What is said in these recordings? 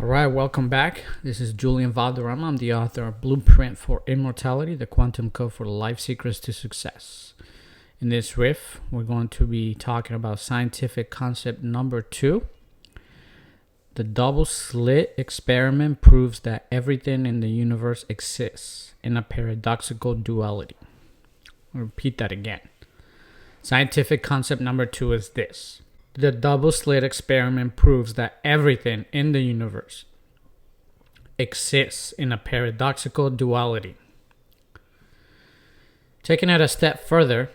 Alright, welcome back. This is Julian Valderrama. I'm the author of Blueprint for Immortality, the Quantum Code for Life Secrets to Success. In this riff, we're going to be talking about scientific concept number 2. The double slit experiment proves that everything in the universe exists in a paradoxical duality. I'll repeat that again. Scientific concept number 2 is this. The double slit experiment proves that everything in the universe exists in a paradoxical duality. Taking it a step further,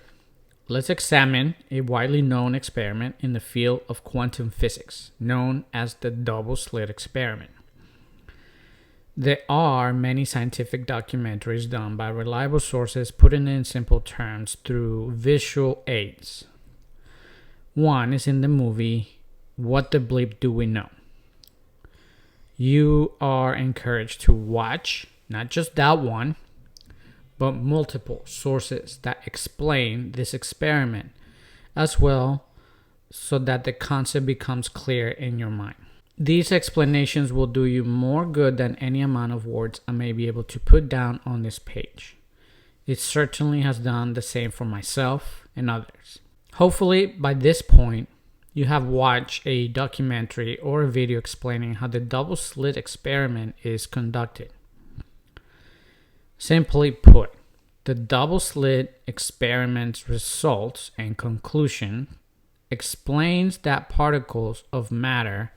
let's examine a widely known experiment in the field of quantum physics, known as the double slit experiment. There are many scientific documentaries done by reliable sources putting it in simple terms through visual aids. One is in the movie, What the Bleep Do We Know? You are encouraged to watch not just that one, but multiple sources that explain this experiment as well, so that the concept becomes clear in your mind. These explanations will do you more good than any amount of words I may be able to put down on this page. It certainly has done the same for myself and others. Hopefully, by this point, you have watched a documentary or a video explaining how the double slit experiment is conducted. Simply put, the double slit experiment's results and conclusion explains that particles of matter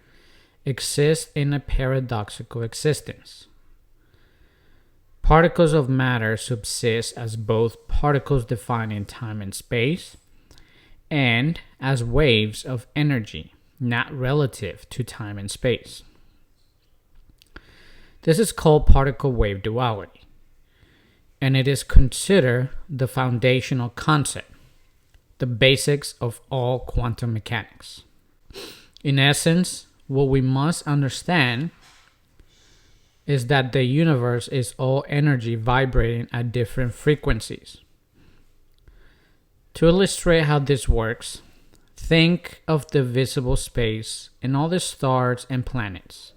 exist in a paradoxical existence. Particles of matter subsist as both particles defined in time and space, and as waves of energy, not relative to time and space. This is called particle-wave duality, and it is considered the foundational concept, the basics of all quantum mechanics. In essence, what we must understand is that the universe is all energy vibrating at different frequencies. To illustrate how this works, think of the visible space and all the stars and planets.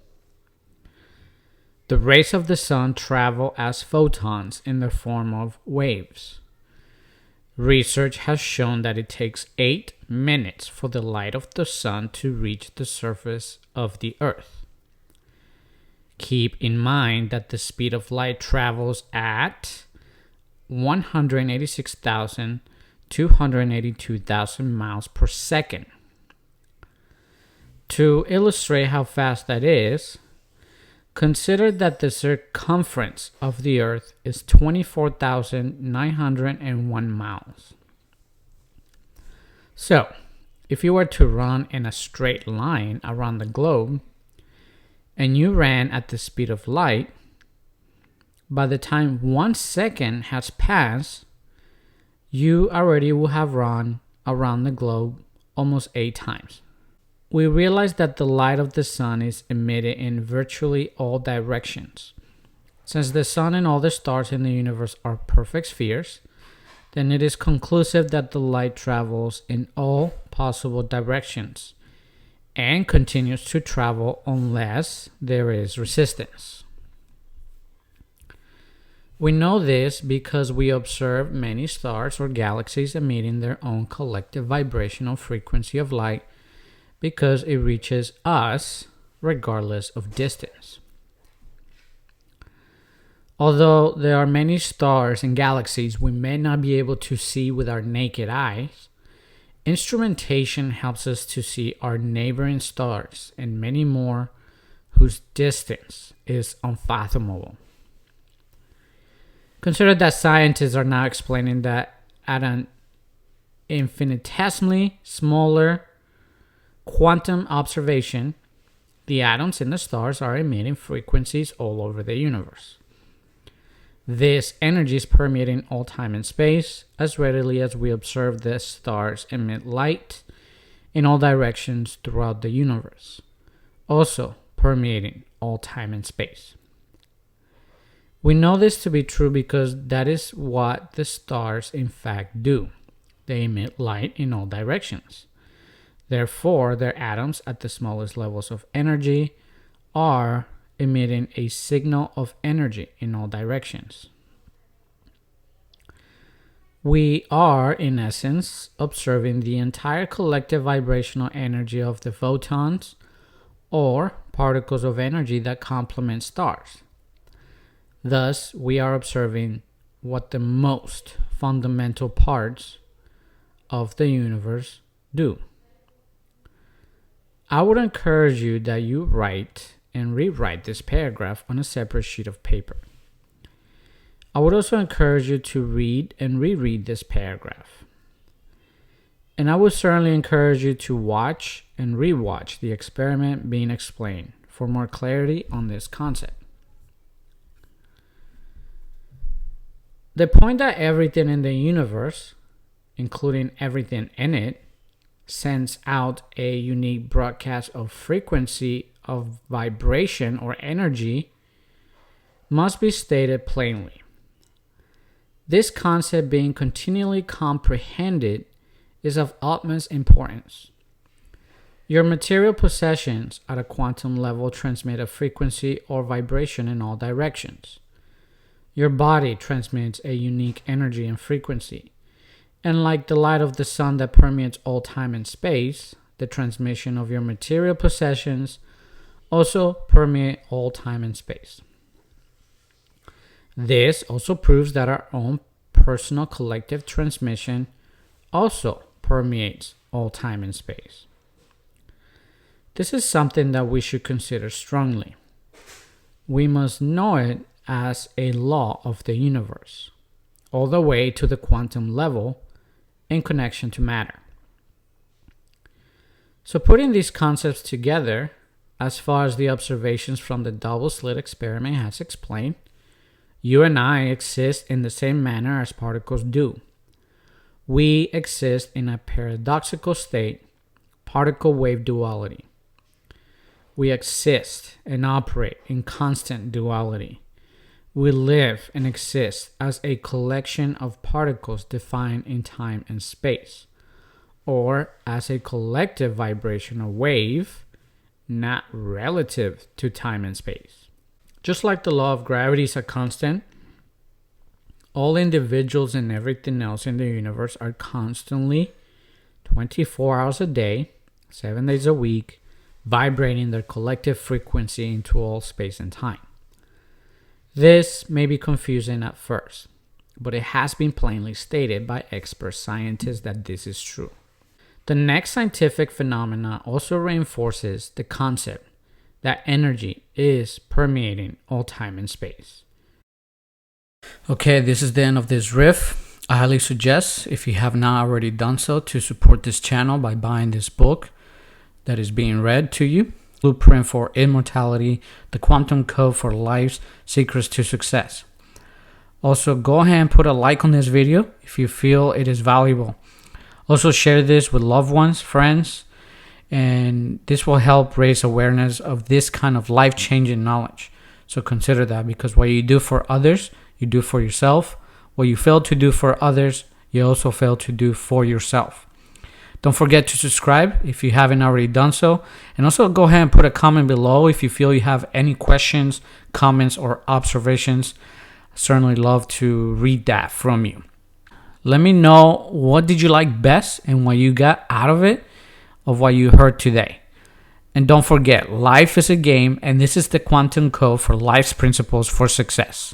The rays of the sun travel as photons in the form of waves. Research has shown that it takes 8 minutes for the light of the sun to reach the surface of the earth. Keep in mind that the speed of light travels at 186,282,000 miles per second. To illustrate how fast that is, consider that the circumference of the Earth is 24,901 miles. So, if you were to run in a straight line around the globe, and you ran at the speed of light, by the time 1 second has passed, you already will have run around the globe almost 8 times. We realize that the light of the sun is emitted in virtually all directions. Since the sun and all the stars in the universe are perfect spheres, then it is conclusive that the light travels in all possible directions and continues to travel unless there is resistance. We know this because we observe many stars or galaxies emitting their own collective vibrational frequency of light, because it reaches us regardless of distance. Although there are many stars and galaxies we may not be able to see with our naked eyes, instrumentation helps us to see our neighboring stars and many more whose distance is unfathomable. Consider that scientists are now explaining that at an infinitesimally smaller quantum observation, the atoms in the stars are emitting frequencies all over the universe. This energy is permeating all time and space as readily as we observe the stars emit light in all directions throughout the universe, also permeating all time and space. We know this to be true because that is what the stars in fact do. They emit light in all directions. Therefore, their atoms at the smallest levels of energy are emitting a signal of energy in all directions. We are, in essence, observing the entire collective vibrational energy of the photons or particles of energy that complement stars. Thus, we are observing what the most fundamental parts of the universe do. I would encourage you that you write and rewrite this paragraph on a separate sheet of paper. I would also encourage you to read and reread this paragraph. And I would certainly encourage you to watch and rewatch the experiment being explained for more clarity on this concept. The point that everything in the universe, including everything in it, sends out a unique broadcast of frequency of vibration or energy must be stated plainly. This concept being continually comprehended is of utmost importance. Your material possessions at a quantum level transmit a frequency or vibration in all directions. Your body transmits a unique energy and frequency. And like the light of the sun that permeates all time and space, the transmission of your material possessions also permeate all time and space. This also proves that our own personal collective transmission also permeates all time and space. This is something that we should consider strongly. We must know it as a law of the universe, all the way to the quantum level in connection to matter. So putting these concepts together, as far as the observations from the double slit experiment has explained, you and I exist in the same manner as particles do. We exist in a paradoxical state, particle-wave duality. We exist and operate in constant duality. We live and exist as a collection of particles defined in time and space, or as a collective vibrational wave, not relative to time and space. Just like the law of gravity is a constant, all individuals and everything else in the universe are constantly, 24 hours a day, 7 days a week, vibrating their collective frequency into all space and time. This may be confusing at first, but it has been plainly stated by expert scientists that this is true. The next scientific phenomena also reinforces the concept that energy is permeating all time and space. Okay, this is the end of this riff. I highly suggest, if you have not already done so, to support this channel by buying this book that is being read to you. Blueprint for Immortality, the Quantum Code for Life's Secrets to Success. Also, go ahead and put a like on this video if you feel it is valuable. Also, share this with loved ones, friends, and this will help raise awareness of this kind of life-changing knowledge. So consider that, because what you do for others, you do for yourself. What you fail to do for others, you also fail to do for yourself. Don't forget to subscribe if you haven't already done so. And also go ahead and put a comment below if you feel you have any questions, comments, or observations. I certainly love to read that from you. Let me know, what did you like best and what you got out of it, of what you heard today. And don't forget, life is a game, and this is the quantum code for life's principles for success.